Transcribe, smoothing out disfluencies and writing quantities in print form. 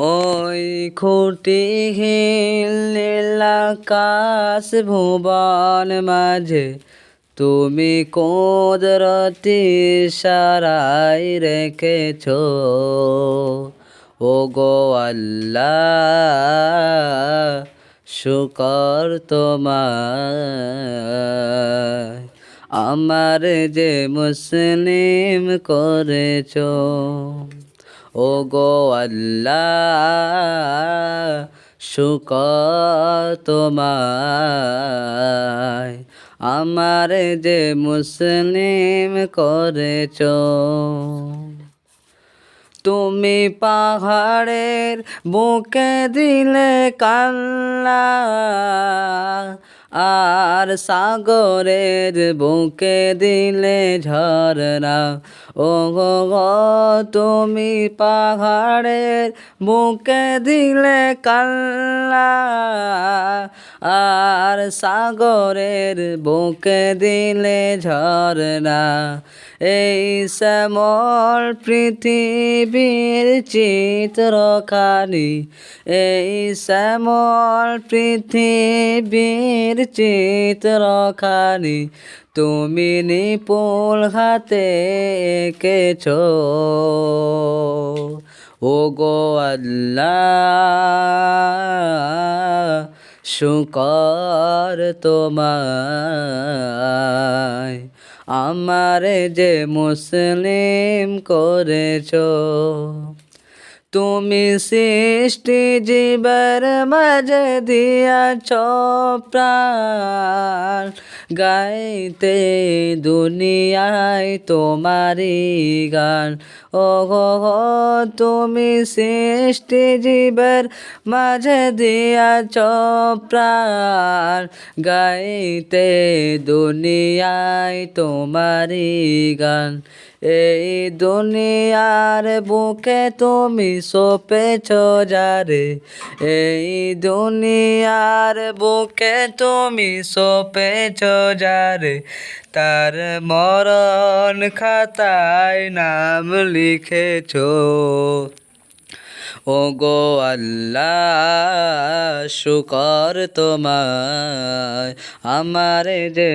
ওই খুঁটিহীন নীল আকাশ ভুবন মাঝে তুমি কুদরতি ইশারায় রেখেছ ওগো আল্লাহ, শুকর তোমার আমার যে মুসলিম করেছ ওগো আল্লাহ, শুকর তোমায় আমার যে মুসলিম করেছ। তুমি পাহাড়ের বুকে দিলে কান্না আর সাগরের বুকে দিলে ঝরনা ও গো তুমি পাহাড়ের বুকে দিলে কান্না আর সাগরের বুকে দিলে ঝরনা এই শ্যামল পৃথিবীর চিত্রখানি এই শ্যামল পৃথিবীর চিত্রখানি তুমি নিপুণ হাতে এঁকেছ ওগো আল্লাহ, শুকর তোমায় আমার যে মুসলিম করেছ। তুমি সৃষ্টি জীবের মাঝে দিয়াছ প্রাণ গাইতে দুনিয়ায় তোমারি গান ও গো তুমি সৃষ্টি জীবের মাঝে দিয়াছ প্রাণ গাইতে দুনিয়ায় তোমারি গান এই দুনিয়ার বুকে তুমি সপেছ যারে এই দুনিয়ার বুকে তুমি সপেছ যারে তার মরণ খাতায় নাম লিখেছ ওগো আল্লাহ, শুকর তোমায় আমার যে